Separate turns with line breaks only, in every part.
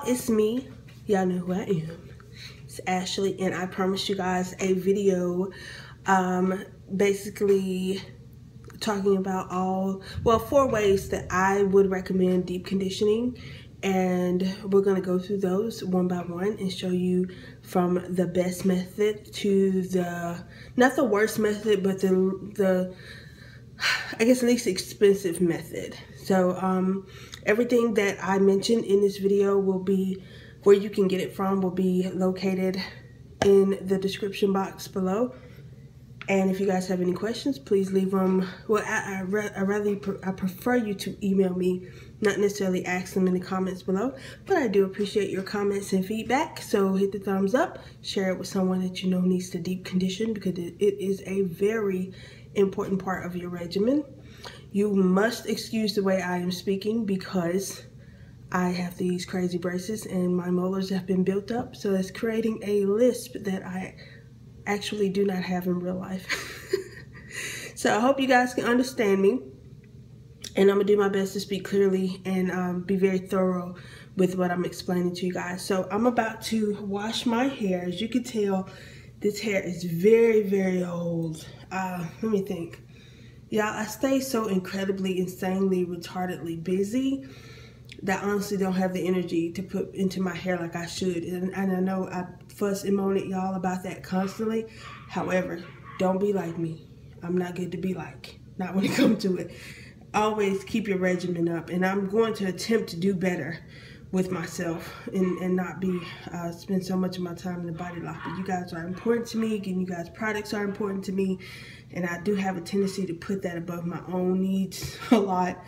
it's me. Y'all know who I am. It's Ashley, and I promised you guys a video basically talking about four ways that I would recommend deep conditioning, and we're going to go through those one by one and show you from the best method to the not the worst method, but the I guess least expensive method. So everything that I mentioned in this video will be where you can get it from will be located in the description box below. And if you guys have any questions, please leave them. Well, I prefer you to email me, not necessarily ask them in the comments below, but I do appreciate your comments and feedback. So hit the thumbs up, share it with someone that you know needs to deep condition, because it is a very important part of your regimen. You must excuse the way I am speaking because I have these crazy braces and my molars have been built up, so it's creating a lisp that I actually do not have in real life. So I hope you guys can understand me, and I'm gonna do my best to speak clearly and be very thorough with what I'm explaining to you guys. So I'm about to wash my hair. As you can tell, this hair is very, very old. Let me think. Y'all, I stay so incredibly, insanely, retardedly busy that I honestly don't have the energy to put into my hair like I should. And I know I fuss and moan at y'all about that constantly. However, don't be like me. I'm not good to be like. Not when it comes to it. Always keep your regimen up. And I'm going to attempt to do better with myself and not be spend so much of my time in the body lock. But you guys are important to me, and you guys products are important to me, and I do have a tendency to put that above my own needs a lot.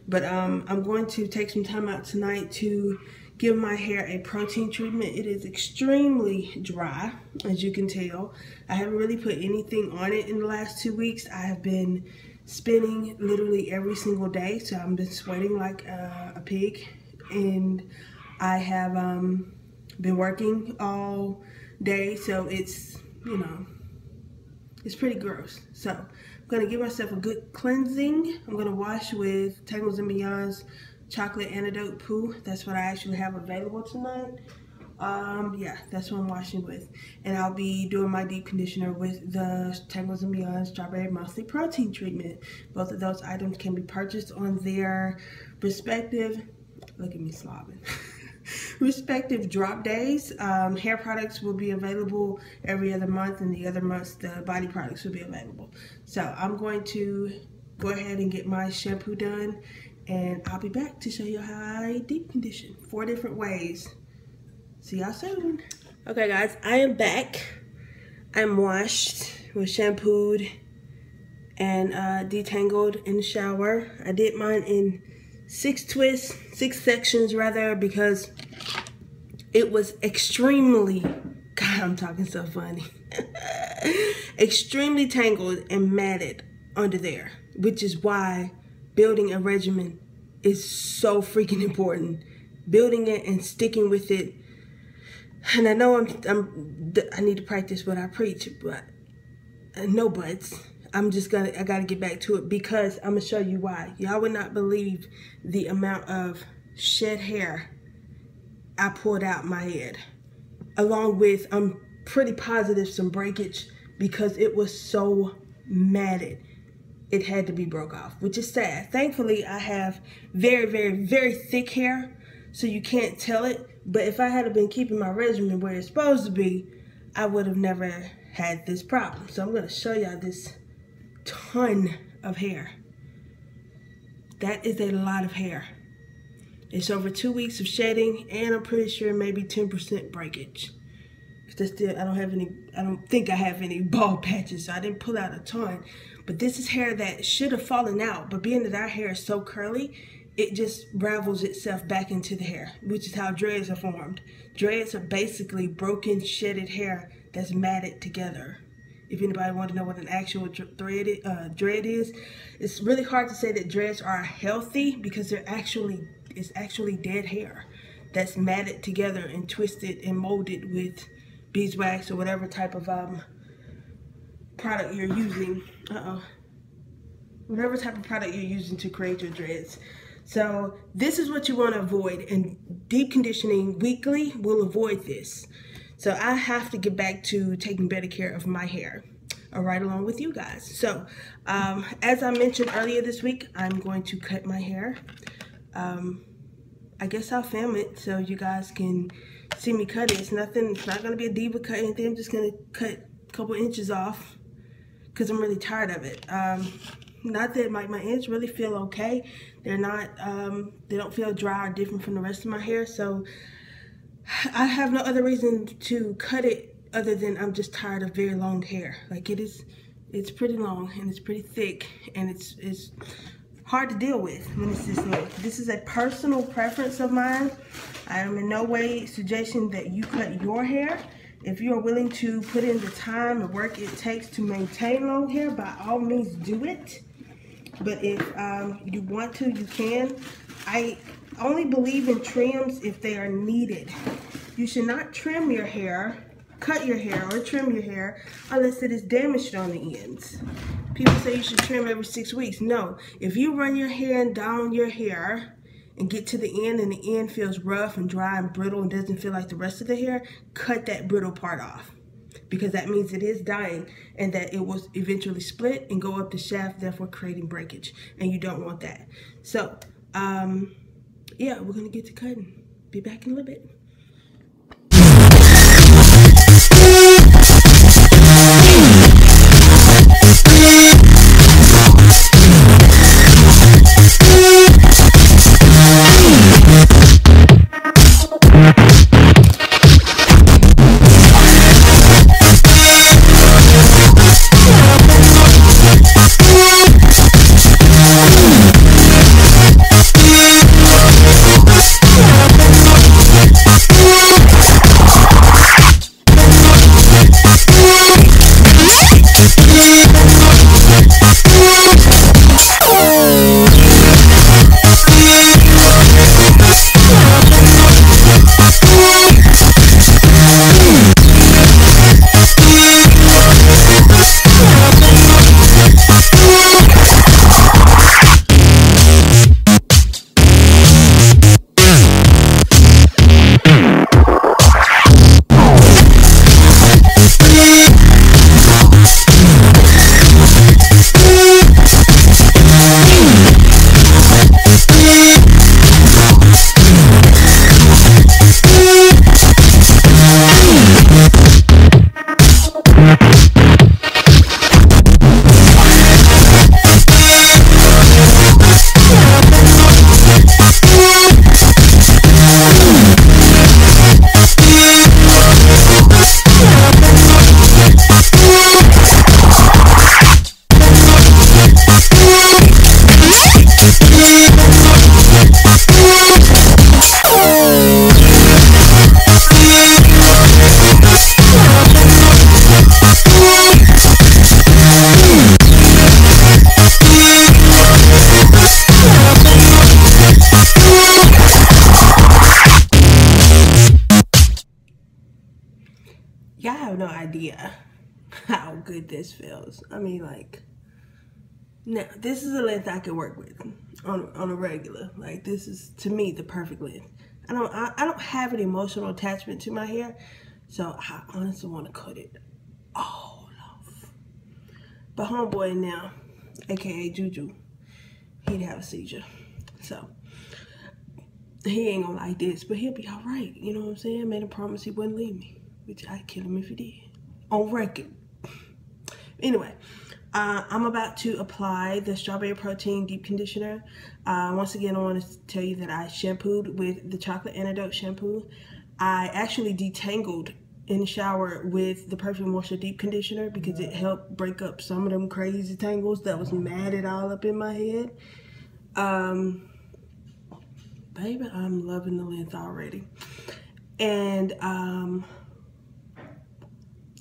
But I'm going to take some time out tonight to give my hair a protein treatment. It is extremely dry, as you can tell. I haven't really put anything on it in the last 2 weeks. I have been spinning literally every single day, so I've been sweating like a pig. And I have been working all day, so it's, you know, it's pretty gross. So I'm gonna give myself a good cleansing. I'm gonna wash with Tangles and Beyond's chocolate antidote poo. That's what I actually have available tonight. Yeah, that's what I'm washing with. And I'll be doing my deep conditioner with the Tangles and Beyond Strawberry Monthly Protein Treatment. Both of those items can be purchased on their respective, look at me slobbing, respective drop days. Hair products will be available every other month, and the other months the body products will be available. So I'm going to go ahead and get my shampoo done, and I'll be back to show you how I deep condition 4 different ways. See y'all soon. Okay guys, I am back. I'm washed, was shampooed, and detangled in the shower. I did mine in 6 sections rather, because it was extremely, God, I'm talking so funny, extremely tangled and matted under there, which is why building a regimen is so freaking important. Building it and sticking with it. And I know I need to practice what I preach, but no buts. I gotta get back to it, because I'm gonna show you why. Y'all would not believe the amount of shed hair I pulled out my head, along with, I'm pretty positive, some breakage, because it was so matted. It had to be broke off, which is sad. Thankfully, I have very, very, very thick hair, so you can't tell it. But if I had been keeping my regimen where it's supposed to be, I would have never had this problem. So I'm gonna show y'all this ton of hair. That is a lot of hair. It's over 2 weeks of shedding, and I'm pretty sure maybe 10% breakage. Because I don't think I have any bald patches, so I didn't pull out a ton. But this is hair that should have fallen out, but being that our hair is so curly, it just ravels itself back into the hair, which is how dreads are formed. Dreads are basically broken, shedded hair that's matted together. If anybody wants to know what an actual dread is, it's really hard to say that dreads are healthy, because it's actually dead hair that's matted together and twisted and molded with beeswax or whatever type of product you're using. Whatever type of product you're using to create your dreads. So this is what you want to avoid, and deep conditioning weekly will avoid this. So I have to get back to taking better care of my hair, right along with you guys. So as I mentioned earlier this week, I'm going to cut my hair. I guess I'll film it so you guys can see me cut it. It's not going to be a diva cut or anything. I'm just going to cut a couple inches off because I'm really tired of it. Not that my ends really feel okay. They're not, they don't feel dry or different from the rest of my hair. So I have no other reason to cut it other than I'm just tired of very long hair. Like it's pretty long and it's pretty thick, and it's hard to deal with when it's this long. This is a personal preference of mine. I am in no way suggesting that you cut your hair. If you are willing to put in the time and work it takes to maintain long hair, by all means do it. But if you want to, you can. I only believe in trims if they are needed. You should not trim your hair, cut your hair, or trim your hair unless it is damaged on the ends. People say you should trim every 6 weeks. No, if you run your hair down your hair and get to the end and the end feels rough and dry and brittle and doesn't feel like the rest of the hair, cut that brittle part off, because that means it is dying and that it will eventually split and go up the shaft, therefore creating breakage, and you don't want that. So yeah, we're gonna get to cutting. Be back in a little bit. Y'all have no idea how good this feels. I mean, like, now this is a length I can work with on a regular. Like, this is, to me, the perfect length. I don't have an emotional attachment to my hair, so I honestly want to cut it all off. But homeboy now, aka Juju, he'd have a seizure, so he ain't gonna like this, but he'll be all right. You know what I'm saying? I made him promise he wouldn't leave me, which I'd kill him if he did, on record. Anyway, I'm about to apply the Strawberry Protein Deep Conditioner. Once again, I want to tell you that I shampooed with the Chocolate Antidote shampoo. I actually detangled in the shower with the Perfect Moisture Deep Conditioner because it helped break up some of them crazy tangles that was matted all up in my head. Baby, I'm loving the length already. And I'm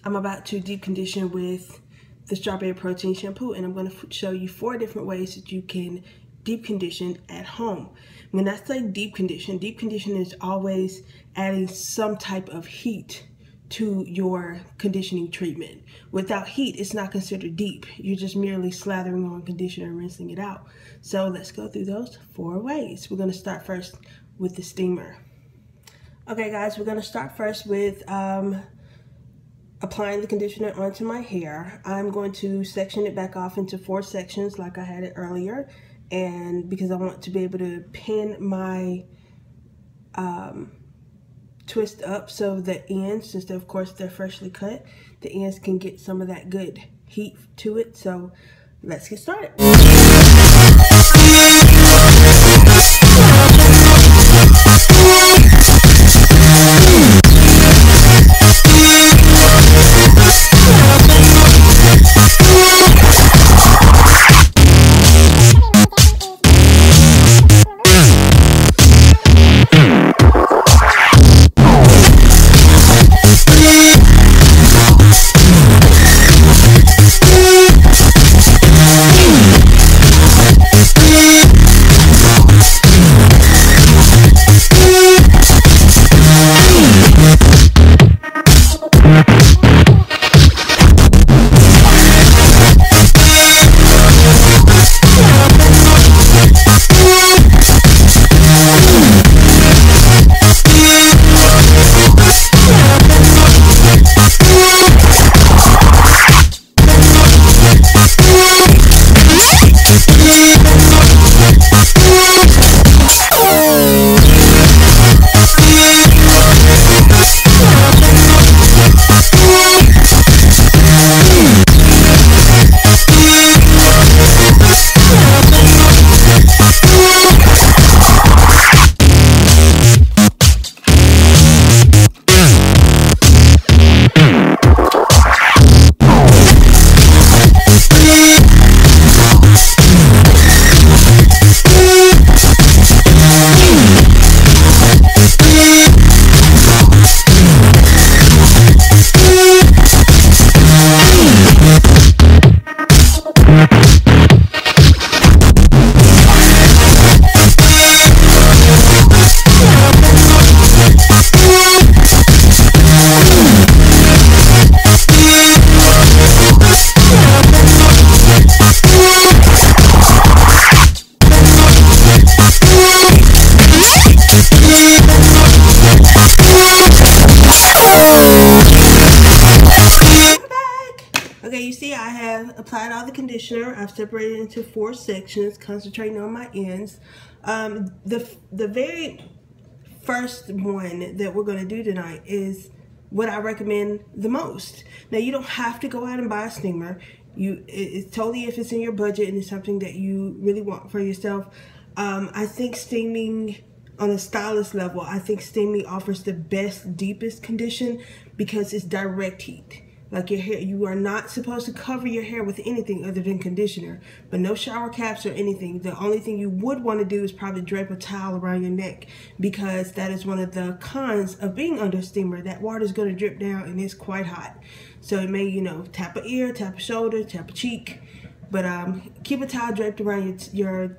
about to deep condition with the Strawberry Protein shampoo, and I'm going to show you 4 different ways that you can deep condition at home. When I say deep condition is always adding some type of heat to your conditioning treatment. Without heat, it's not considered deep. You're just merely slathering on conditioner and rinsing it out. So let's go through those 4 ways. We're going to start first with the steamer. Okay guys, we're going to start first with applying the conditioner onto my hair. I'm going to section it back off into 4 sections like I had it earlier, and because I want to be able to pin my twist up so the ends, since of course they're freshly cut, the ends can get some of that good heat to it. So let's get started. Okay, you see I have applied all the conditioner. I've separated it into 4 sections, concentrating on my ends. The very first one that we're going to do tonight is what I recommend the most. Now, you don't have to go out and buy a steamer. It's totally if it's in your budget and it's something that you really want for yourself. I think steaming, on a stylist level, I think steaming offers the best, deepest condition because it's direct heat. Like your hair, you are not supposed to cover your hair with anything other than conditioner, but no shower caps or anything. The only thing you would want to do is probably drape a towel around your neck, because that is one of the cons of being under a steamer. That water is going to drip down and it's quite hot. So it may, you know, tap a ear, tap a shoulder, tap a cheek, but keep a towel draped around your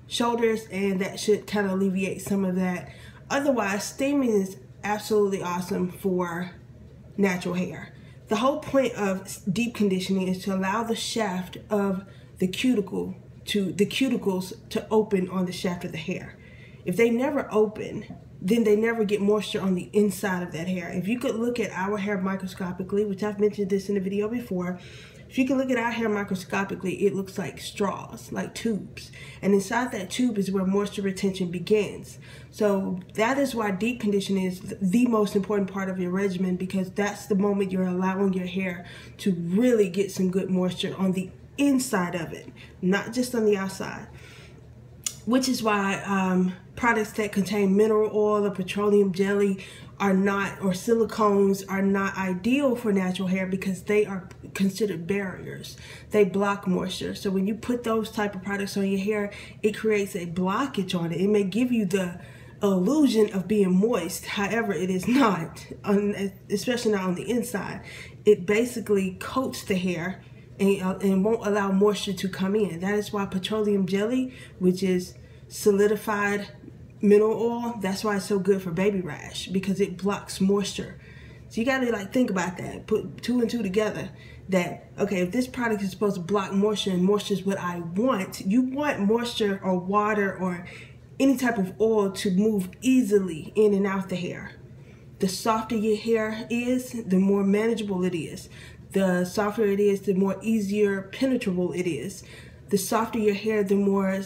shoulders, and that should kind of alleviate some of that. Otherwise, steaming is absolutely awesome for natural hair. The whole point of deep conditioning is to allow the shaft of the cuticles to open on the shaft of the hair. If they never open, then they never get moisture on the inside of that hair. If you could look at our hair microscopically, which I've mentioned this in a video before, if you can look at our hair microscopically, it looks like straws, like tubes. And inside that tube is where moisture retention begins. So that is why deep conditioning is the most important part of your regimen, because that's the moment you're allowing your hair to really get some good moisture on the inside of it, not just on the outside. Which is why products that contain mineral oil or petroleum jelly are not, or silicones are not ideal for natural hair, because they are considered barriers. They block moisture. So when you put those type of products on your hair, it creates a blockage on it. It may give you the illusion of being moist, however it is not, especially not on the inside. It basically coats the hair and won't allow moisture to come in. That is why petroleum jelly, which is solidified mineral oil, that's why it's so good for baby rash, because it blocks moisture. So you gotta like think about that, put 2 and 2 together, that, okay, if this product is supposed to block moisture and moisture is what I want, you want moisture or water or any type of oil to move easily in and out the hair. The softer your hair is, the more manageable it is. The softer it is, the more easier penetrable it is. The softer your hair, the more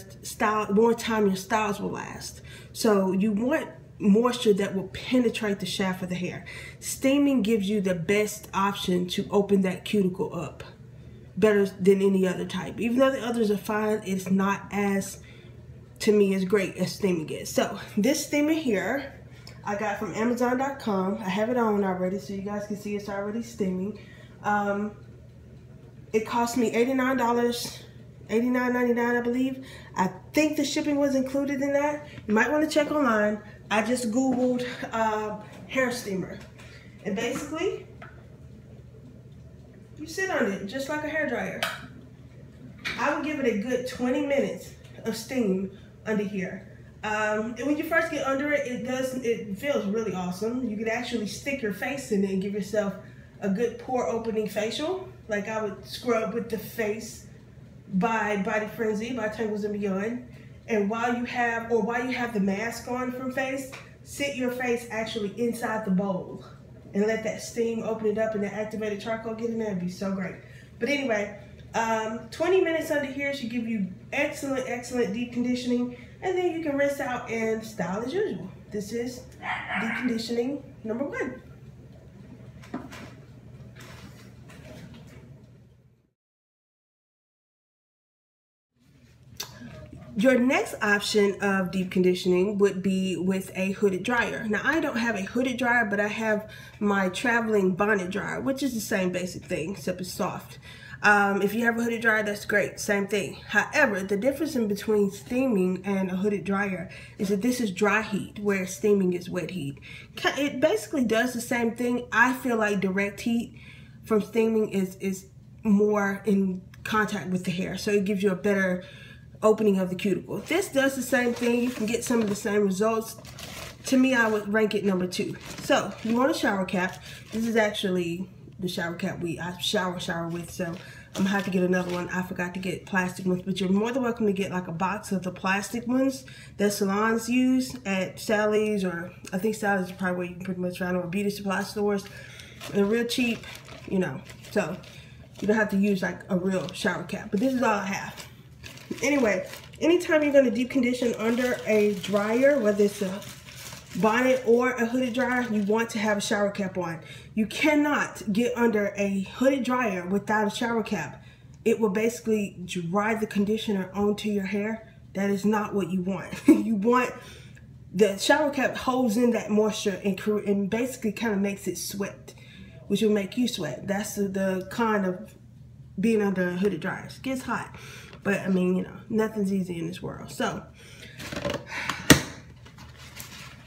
time your styles will last. So you want moisture that will penetrate the shaft of the hair. Steaming gives you the best option to open that cuticle up better than any other type. Even though the others are fine, it's not as, to me, as great as steaming is. So this steamer here I got from Amazon.com. I have it on already so you guys can see it's already steaming. It cost me $89, $89.99 I believe. I think the shipping was included in that. You might want to check online. I just Googled hair steamer. And basically, you sit on it just like a hair dryer. I would give it a good 20 minutes of steam under here. And when you first get under it, it feels really awesome. You could actually stick your face in it and give yourself a good pore opening facial. Like I would scrub with the face by Body Frenzy by Tangles and Beyond. And while you have the mask on from face, sit your face actually inside the bowl and let that steam open it up and the activated charcoal get in there. It'd be so great. But anyway, 20 minutes under here should give you excellent deep conditioning, and then you can rinse out and style as usual. This is deep conditioning number 1. Your next option of deep conditioning would be with a hooded dryer. Now I don't have a hooded dryer, but I have my traveling bonnet dryer, which is the same basic thing, except it's soft. If you have a hooded dryer, that's great, same thing. However, the difference in between steaming and a hooded dryer is that this is dry heat, where steaming is wet heat. It basically does the same thing. I feel like direct heat from steaming is more in contact with the hair, so it gives you a better opening of the cuticle. This does the same thing. You can get some of the same results. To me, I would rank it number 2. So you want a shower cap. This is actually the shower cap I shower with, so I'm gonna have to get another one. I forgot to get plastic ones, but you're more than welcome to get like a box of the plastic ones that salons use at Sally's, or I think Sally's is probably where you can pretty much find them, or beauty supply stores. They're real cheap, you know, so you don't have to use like a real shower cap, but this is all I have. Anyway, anytime you're going to deep condition under a dryer, whether it's a bonnet or a hooded dryer, you want to have a shower cap on. You cannot get under a hooded dryer without a shower cap. It will basically dry the conditioner onto your hair. That is not what you want. You want the shower cap holds in that moisture and basically kind of makes it sweat, which will make you sweat. That's the con of being under a hooded dryer. It gets hot. But I mean, you know, nothing's easy in this world. So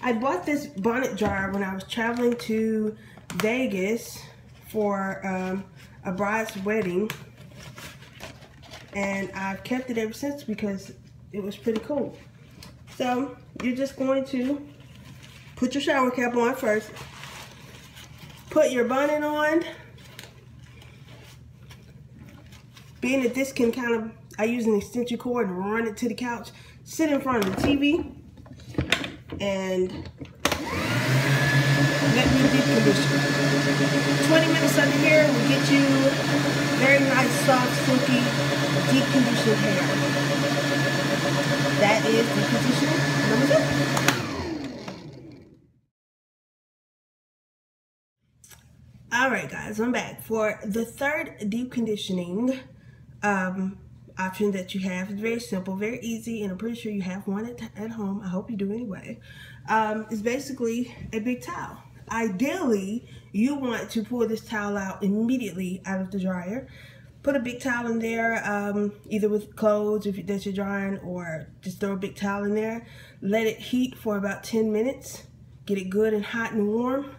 I bought this bonnet dryer when I was traveling to Vegas for a bride's wedding, and I've kept it ever since because it was pretty cool. So you're just going to put your shower cap on first, put your bonnet on. Being that this can kind of, I use an extension cord and run it to the couch, sit in front of the TV, and let me deep condition. 20 minutes under here will get you very nice, soft, silky, deep conditioned hair. That is deep conditioning number 2. Alright guys, I'm back. For the third deep conditioning option that you have, is very simple, very easy, and I'm pretty sure you have one at home. I hope you do anyway. It's basically a big towel. Ideally, you want to pull this towel out immediately out of the dryer. Put a big towel in there, either with clothes that you're drying, or just throw a big towel in there. Let it heat for about 10 minutes. Get it good and hot and warm.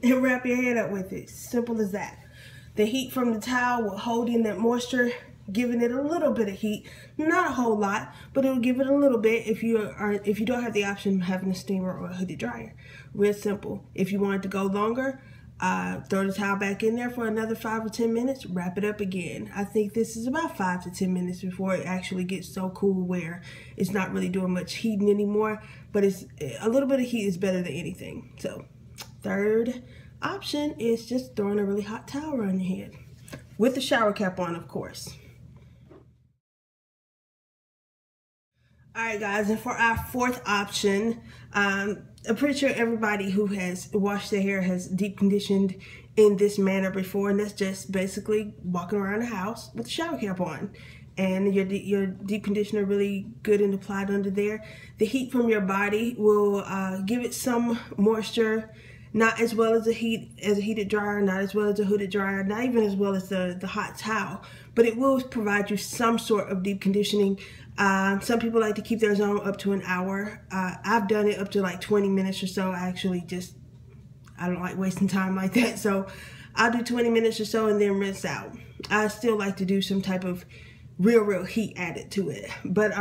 And wrap your head up with it. Simple as that. The heat from the towel will hold in that moisture, giving it a little bit of heat, not a whole lot, but it'll give it a little bit if you don't have the option of having a steamer or a hooded dryer. Real simple. If you want it to go longer, throw the towel back in there for another 5 or 10 minutes, wrap it up again. I think this is about 5 to 10 minutes before it actually gets so cool where it's not really doing much heating anymore, but it's a little bit of heat is better than anything. So third option is just throwing a really hot towel around your head with the shower cap on, of course. All right, guys, and for our fourth option, I'm pretty sure everybody who has washed their hair has deep conditioned in this manner before, and that's just basically walking around the house with the shower cap on. And your deep conditioner really good and applied under there. The heat from your body will give it some moisture, not as well as a heated dryer, not as well as a hooded dryer, not even as well as the hot towel, but it will provide you some sort of deep conditioning. Some people like to keep theirs on up to an hour. I've done it up to like 20 minutes or so. I don't like wasting time like that, so I'll do 20 minutes or so and then rinse out. I still like to do some type of real heat added to it, but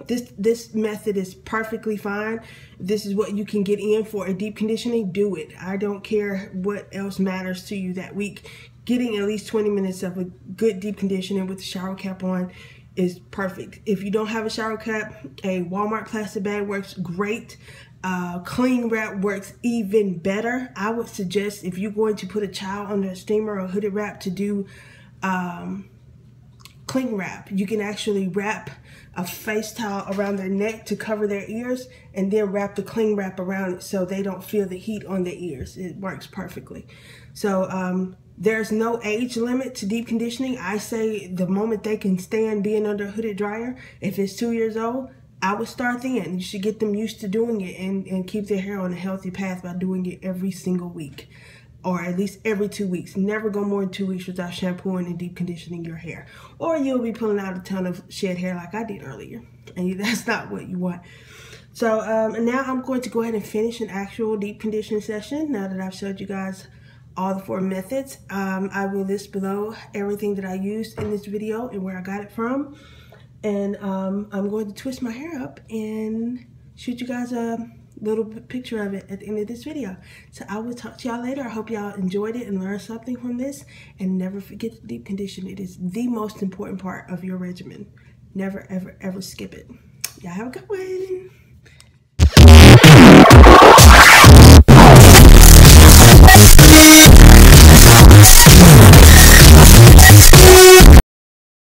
this method is perfectly fine. This is what you can get in for a deep conditioning. Do it. I don't care what else matters to you that week. Getting at least 20 minutes of a good deep conditioning with the shower cap on is perfect. If you don't have a shower cap, a Walmart plastic bag works great. Cling wrap works even better. I would suggest, if you're going to put a child under a steamer or hooded wrap, to do cling wrap. You can actually wrap a face towel around their neck to cover their ears, and then wrap the cling wrap around it so they don't feel the heat on their ears. It works perfectly. So there's no age limit to deep conditioning. I say the moment they can stand being under a hooded dryer, if it's 2 years old, I would start then. You should get them used to doing it and keep their hair on a healthy path by doing it every single week, or at least every 2 weeks. Never go more than 2 weeks without shampooing and deep conditioning your hair, or you'll be pulling out a ton of shed hair like I did earlier, and that's not what you want. So and now I'm going to go ahead and finish an actual deep conditioning session. Now that I've showed you guys all the 4 methods, I will list below everything that I used in this video and where I got it from. And I'm going to twist my hair up and shoot you guys a little picture of it at the end of this video. So I will talk to y'all later. I hope y'all enjoyed it and learned something from this. And never forget to deep condition. It is the most important part of your regimen. Never, ever, ever skip it. Y'all have a good one.